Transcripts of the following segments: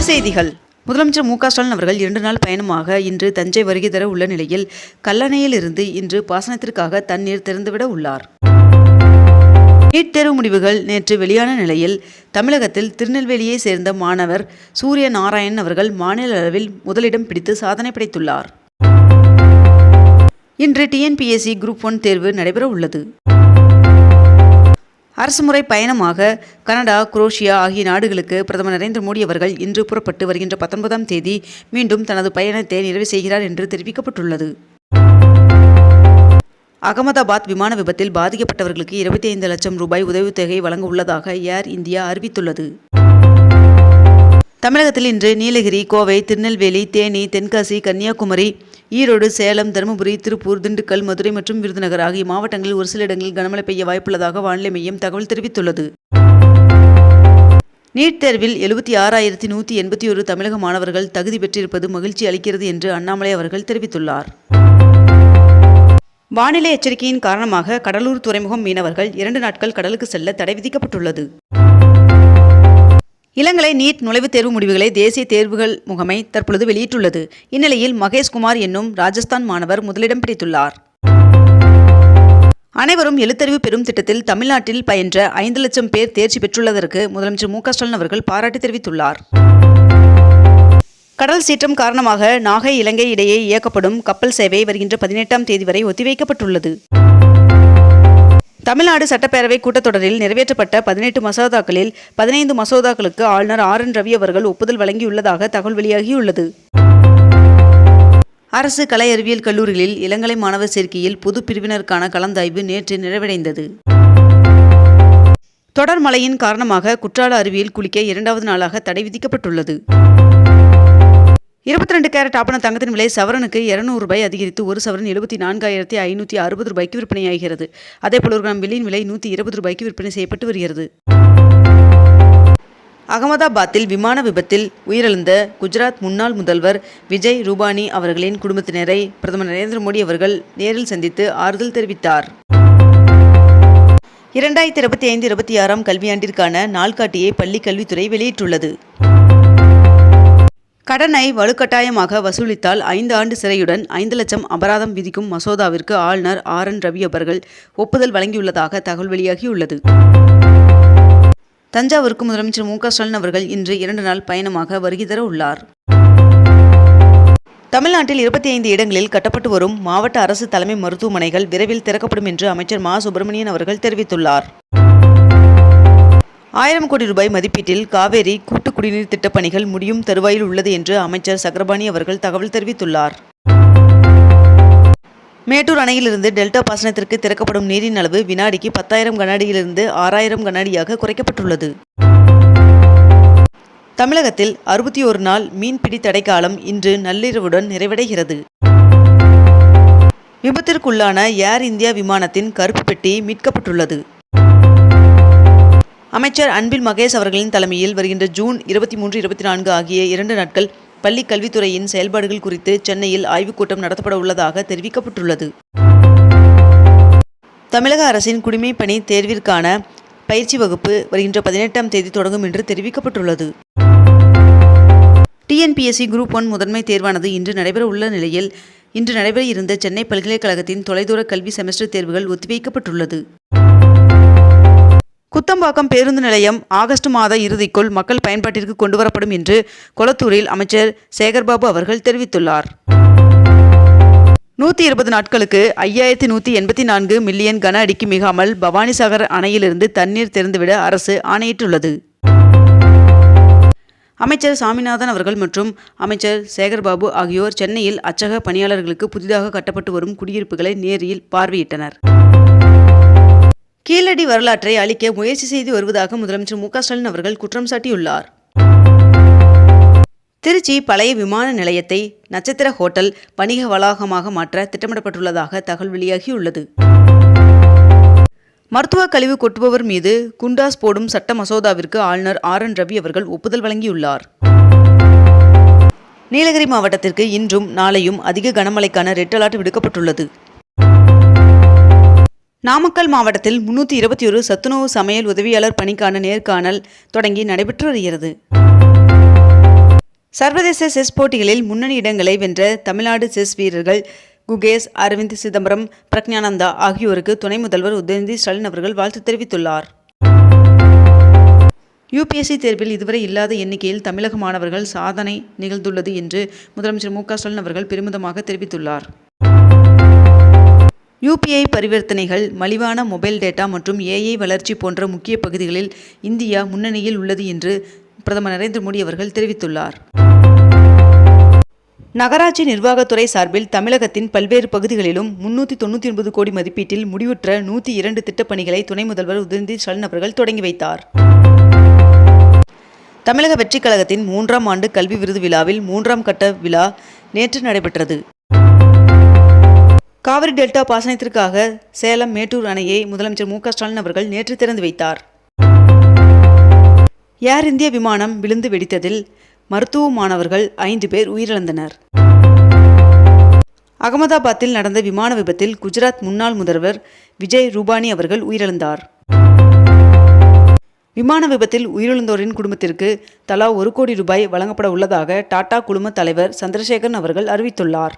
செய்திகள். முதலமைச்சர் மு க ஸ்டாலின் அவர்கள் 2 நாள் பயணமாக இன்று தஞ்சை வருகை தர உள்ள நிலையில் கல்லணையில் இருந்து இன்று பாசனத்திற்காக தண்ணீர் திறந்துவிட உள்ளார். நீட் தேர்வு முடிவுகள் நேற்று வெளியான நிலையில் தமிழகத்தில் திருநெல்வேலியை சேர்ந்த மாணவர் சூரிய நாராயணன் அவர்கள் மாநில அளவில் முதலிடம் பிடித்து சாதனை படைத்துள்ளார். இன்று TNPSC குரூப் 1 தேர்வு நடைபெற உள்ளது. அரசுமுறை பயணமாக கனடா, குரோஷியா ஆகிய நாடுகளுக்கு பிரதமர் நரேந்திர மோடி அவர்கள் இன்று புறப்பட்டு வருகின்ற 19ஆம் தேதி மீண்டும் தனது பயணத்தை நிறைவு செய்கிறார் என்று தெரிவிக்கப்பட்டுள்ளது. அகமதாபாத் விமான விபத்தில் பாதிக்கப்பட்டவர்களுக்கு 25 லட்சம் ரூபாய் உதவித்தொகை வழங்க உள்ளதாக ஏர் இந்தியா அறிவித்துள்ளது. தமிழகத்தில் இன்று நீலகிரி, கோவை, திருநெல்வேலி, தேனி, தென்காசி, கன்னியாகுமரி, ஈரோடு, சேலம், தருமபுரி, திருப்பூர், திண்டுக்கல், மதுரை மற்றும் விருதுநகர் ஆகிய மாவட்டங்களில் ஒரு சில இடங்களில் கனமழை பெய்ய வாய்ப்புள்ளதாக வானிலை மையம் தகவல் தெரிவித்துள்ளது. நீட் தேர்வில் 76,181 தமிழக மாணவர்கள் தகுதி பெற்றிருப்பது மகிழ்ச்சி அளிக்கிறது என்று அண்ணாமலை அவர்கள் தெரிவித்துள்ளார். வானிலை எச்சரிக்கையின் காரணமாக கடலூர் துறைமுகம் மீனவர்கள் 2 நாட்கள் கடலுக்கு செல்ல தடை விதிக்கப்பட்டுள்ளது. இளங்கலை நீட் நுழைவுத் தேர்வு முடிவுகளை தேசிய தேர்வுகள் முகமை தற்பொழுது வெளியிட்டுள்ளது. இந்நிலையில் மகேஷ்குமார் என்னும் ராஜஸ்தான் மாணவர் முதலிடம் பிடித்துள்ளார். அனைவரும் எழுத்தறிவு பெறும் திட்டத்தில் தமிழ்நாட்டில் பயின்ற 5 லட்சம் பேர் தேர்ச்சி பெற்றுள்ளதற்கு முதலமைச்சர் மு க ஸ்டாலின் அவர்கள் பாராட்டு தெரிவித்துள்ளார். கடல் சீற்றம் காரணமாக நாகை, இலங்கை இடையே இயக்கப்படும் கப்பல் சேவை வருகின்ற 18ஆம் தேதி வரை ஒத்திவைக்கப்பட்டுள்ளது. தமிழ்நாடு சட்டப்பேரவை கூட்டத்தொடரில் நிறைவேற்றப்பட்ட 18 மசோதாக்களில் 15 மசோதாக்களுக்கு ஆளுநர் RN ரவி அவர்கள் ஒப்புதல் வழங்கியுள்ளதாக தகவல் வெளியாகியுள்ளது. அரசு கலை அறிவியல் கல்லூரிகளில் இளங்கலை மாணவர் சேர்க்கையில் பொது பிரிவினருக்கான கலந்தாய்வு நேற்று நிறைவடைந்தது. தொடர் மழையின் காரணமாக குற்றால அருவியில் குளிக்க 2வது நாளாக தடை விதிக்கப்பட்டுள்ளது. 22 கேரட் ஆபண தங்கத்தின் விலை சவரனுக்கு 200 ரூபாய் அதிகரித்து ஒரு சவரன் 74,560 ரூபாய்க்கு விற்பனையாகிறது. அதேபோல் 1 கிராம் வெள்ளியின் விலை 120 ரூபாய்க்கு விற்பனை செய்யப்பட்டு வருகிறது. அகமதாபாத்தில் விமான விபத்தில் உயிரிழந்த குஜராத் முன்னாள் முதல்வர் விஜய் ரூபானி அவர்களின் குடும்பத்தினரை பிரதமர் நரேந்திர மோடி அவர்கள் நேரில் சந்தித்து ஆறுதல் தெரிவித்தார். 2025-26ஆம் கல்வியாண்டிற்கான நாள்காட்டியை பள்ளி கல்வித்துறை வெளியிட்டுள்ளது. கடனை வலுக்கட்டாயமாக வசூலித்தால் 5 ஆண்டு சிறையுடன் 5 லட்சம் அபராதம் விதிக்கும் மசோதாவிற்கு ஆளுநர் RN ரவி அவர்கள் ஒப்புதல் வழங்கியுள்ளதாக தகவல் வெளியாகியுள்ளது. தஞ்சாவூருக்கு முதலமைச்சர் மு க ஸ்டாலின் அவர்கள் இன்று 2 நாள் பயணமாக வருகை தர உள்ளார். தமிழ்நாட்டில் 25 இடங்களில் கட்டப்பட்டு வரும் மாவட்ட அரசு தலைமை மருத்துவமனைகள் விரைவில் திறக்கப்படும் என்று அமைச்சர் மா சுப்பிரமணியன் அவர்கள் தெரிவித்துள்ளார். 1000 கோடி ரூபாய் மதிப்பீட்டில் காவேரி கூட்டு குடிநீர் திட்டப் பணிகள் முடியும் தருவாயில் உள்ளது என்று அமைச்சர் சக்கரபாணி அவர்கள் தகவல் தெரிவித்துள்ளார். மேட்டூர் அணையிலிருந்து டெல்டா பாசனத்திற்கு திறக்கப்படும் நீரின் அளவு வினாடிக்கு 10,000 கனஅடியிலிருந்து 6,000 கனஅடியாக குறைக்கப்பட்டுள்ளது. தமிழகத்தில் 61 நாள் மீன்பிடி தடைக்காலம் இன்று நள்ளிரவுடன் நிறைவடைகிறது. விபத்திற்குள்ளான ஏர் இந்தியா விமானத்தின் கருப்பு பெட்டி மீட்கப்பட்டுள்ளது. அமைச்சர் அன்பில் மகேஷ் அவர்களின் தலைமையில் வருகின்ற ஜூன் 23, 24 ஆகிய 2 நாட்கள் பள்ளி கல்வித்துறையின் செயல்பாடுகள் குறித்து சென்னையில் ஆய்வுக் கூட்டம் நடத்தப்பட உள்ளதாக தெரிவிக்கப்பட்டுள்ளது. தமிழக அரசின் குடிமைப் பணி தேர்விற்கான பயிற்சி வகுப்பு வருகின்ற 18ஆம் தேதி தொடங்கும் என்று தெரிவிக்கப்பட்டுள்ளது. TNPSC குரூப் 1 முதன்மை தேர்வானது இன்று நடைபெற உள்ள நிலையில் இன்று நடைபெற இருந்த சென்னை பல்கலைக்கழகத்தின் தொலைதூர கல்வி செமஸ்டர் தேர்வுகள் ஒத்திவைக்கப்பட்டுள்ளது. குத்தம்பாக்கம் பேருந்து நிலையம் ஆகஸ்ட் மாத இறுதிக்குள் மக்கள் பயன்பாட்டிற்கு கொண்டுவரப்படும் என்று கொளத்தூரில் அமைச்சர் சேகர்பாபு அவர்கள் தெரிவித்துள்ளார். 120 நாட்களுக்கு 5,184 மில்லியன் கன அடிக்கு மிகாமல் பவானிசாகர் அணையிலிருந்து தண்ணீர் திறந்துவிட அரசு ஆணையிட்டுள்ளது. அமைச்சர் சாமிநாதன் அவர்கள் மற்றும் அமைச்சர் சேகர்பாபு ஆகியோர் சென்னையில் அச்சக பணியாளர்களுக்கு புதிதாக கட்டப்பட்டு வரும் குடியிருப்புகளை நேரில் பார்வையிட்டனர். கீழடி வரலாற்றை அழிக்க முயற்சி செய்து வருவதாக முதலமைச்சர் மு க ஸ்டாலின் அவர்கள் குற்றம் சாட்டியுள்ளார். திருச்சி பழைய விமான நிலையத்தை நட்சத்திர ஹோட்டல் வணிக வளாகமாக மாற்ற திட்டமிடப்பட்டுள்ளதாக தகவல் வெளியாகியுள்ளது. மருத்துவ கழிவு கொட்டுபவர் மீது குண்டாஸ் போடும் சட்ட மசோதாவிற்கு ஆளுநர் RN ரவி அவர்கள் ஒப்புதல் வழங்கியுள்ளார். நீலகிரி மாவட்டத்திற்கு இன்றும் நாளையும் அதிக கனமழைக்கான ரெட் அலர்ட் விடுக்கப்பட்டுள்ளது. நாமக்கல் மாவட்டத்தில் 321 சத்துணவு சமையல் உதவியாளர் பணிக்கான நேர்காணல் தொடங்கி நடைபெற்று வருகிறது. சர்வதேச செஸ் போட்டிகளில் முன்னணி இடங்களை வென்ற தமிழ்நாடு செஸ் வீரர்கள் குகேஷ், அரவிந்த், சிதம்பரம், பிரக்ஞானந்தா ஆகியோருக்கு துணை முதல்வர் உதயநிதி ஸ்டாலின் அவர்கள் வாழ்த்து தெரிவித்துள்ளார். UPSC தேர்வில் இதுவரை இல்லாத எண்ணிக்கையில் தமிழக மாணவர்கள் சாதனை நிகழ்ந்துள்ளது என்று முதலமைச்சர் மு.க. ஸ்டாலின் அவர்கள் பெருமிதமாக தெரிவித்துள்ளார். UPI பரிவர்த்தனைகள், மலிவான மொபைல் டேட்டா மற்றும் AI வளர்ச்சி போன்ற முக்கிய பகுதிகளில் இந்தியா முன்னணியில் உள்ளது என்று பிரதமர் நரேந்திர மோடி அவர்கள் தெரிவித்துள்ளார். நகராட்சி நிர்வாகத்துறை சார்பில் தமிழகத்தின் பல்வேறு பகுதிகளிலும் 399 கோடி மதிப்பீட்டில் முடிவுற்ற 102 திட்டப்பணிகளை துணை முதல்வர் உதயநிதி ஸ்டாலின் அவர்கள் தொடங்கி வைத்தார். தமிழக வெற்றிக் கழகத்தின் 3ஆம் ஆண்டு கல்வி விருது விழாவில் 3ஆம் கட்ட விழா நேற்று நடைபெற்றது. காவிரி டெல்டா பாசனத்திற்காக சேலம் மேட்டூர் அணையை முதலமைச்சர் மு.க. ஸ்டாலின் அவர்கள் நேற்று திறந்து வைத்தார். ஏர் இந்தியா விமானம் விழுந்து வெடித்ததில் மருத்துவ மாணவர்கள் 5 பேர் உயிரிழந்தனர். அகமதாபாத்தில் நடந்த விமான விபத்தில் குஜராத் முன்னாள் முதல்வர் விஜய் ரூபானி அவர்கள் உயிரிழந்தார். விமான விபத்தில் உயிரிழந்தோரின் குடும்பத்திற்கு தலா 1 கோடி ரூபாய் வழங்கப்பட உள்ளதாக டாடா குழும தலைவர் சந்திரசேகரன் அவர்கள் அறிவித்துள்ளார்.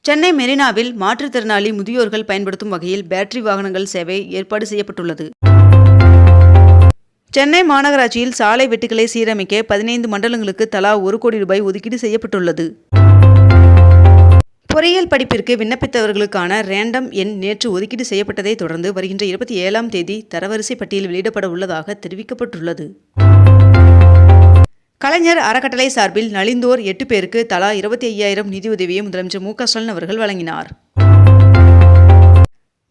சென்னை மெரினாவில் மாற்றுத்திறனாளி முதியோர்கள் பயன்படுத்தும் வகையில் பேட்டரி வாகனங்கள் சேவை ஏற்பாடு செய்யப்பட்டுள்ளது. சென்னை மாநகராட்சியில் சாலை வெட்டுக்களை சீரமைக்க 15 மண்டலங்களுக்கு தலா 1 கோடி ரூபாய் ஒதுக்கீடு செய்யப்பட்டுள்ளது. பொறியியல் படிப்பிற்கு விண்ணப்பித்தவர்களுக்கான ரேண்டம் எண் நேற்று ஒதுக்கீடு செய்யப்பட்டதை தொடர்ந்து வருகின்ற 27ஆம் தேதி தரவரிசை பட்டியல் வெளியிடப்பட உள்ளதாக தெரிவிக்கப்பட்டுள்ளது. கலைஞர் அறக்கட்டளை சார்பில் நலிந்தோர் 8 பேருக்கு தலா 25,000 நிதியுதவியை முதலமைச்சர் மு.க. ஸ்டாலின் அவர்கள் வழங்கினார்.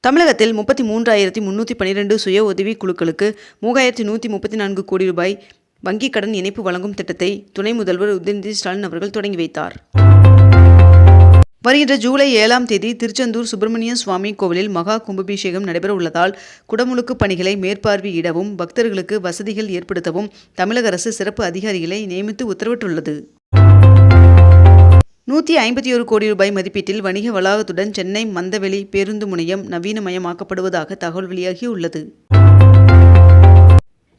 தமிழகத்தில் 33,312 சுய உதவி குழுக்களுக்கு 3,134 கோடி ரூபாய் வங்கிக் கடன் இணைப்பு வழங்கும் திட்டத்தை துணை முதல்வர் உதயநிதி ஸ்டாலின் அவர்கள் தொடங்கி வைத்தார். வருகின்ற ஜூலை 7ஆம் தேதி திருச்செந்தூர் சுப்பிரமணிய சுவாமி கோவிலில் மகா கும்பாபிஷேகம் நடைபெற உள்ளதால் குடமுழுக்கு பணிகளை மேற்பார்வையிடவும் வக்தர்களுக்கு வசதிகள் ஏற்படுத்தவும் தமிழக அரசு சிறப்பு அதிகாரிகளை நியமித்து உத்தரவிட்டுள்ளது. 151 கோடி ரூபாய் மதிப்பீட்டில் வணிக வளாகத்துடன் சென்னை மந்தவெளி பேருந்து முனையம் நவீனமயமாக்கப்படுவதாக தகவல் வெளியாகியுள்ளது.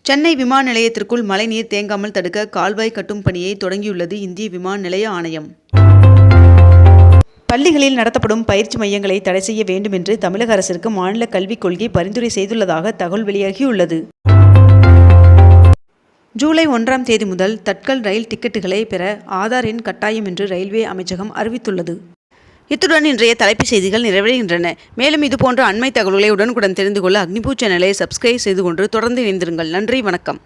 சென்னை விமான நிலையத்திற்குள் மழைநீர் தேங்காமல் தடுக்க கால்வாய் கட்டும் பணியை தொடங்கியுள்ளது இந்திய விமான நிலைய ஆணையம். பள்ளிகளில் நடத்தப்படும் பயிற்சி மையங்களை தடை செய்ய வேண்டும் என்று தமிழக அரசிற்கு மாநில கல்விக் கொள்கை பரிந்துரை செய்துள்ளதாக தகவல் வெளியாகியுள்ளது. ஜூலை 1ஆம் தேதி முதல் தட்கல் ரயில் டிக்கெட்டுகளை பெற ஆதார் எண் கட்டாயம் என்று ரயில்வே அமைச்சகம் அறிவித்துள்ளது. இத்துடன் இன்றைய தலைப்புச் செய்திகள் நிறைவடைகின்றன. மேலும் இதுபோன்ற அண்மை தகவல்களை உடனுக்குடன் தெரிந்து கொள்ள அக்னிபூ சேனலை சப்ஸ்கிரைப் செய்து கொண்டு தொடர்ந்து இணைந்திருங்கள். நன்றி, வணக்கம்.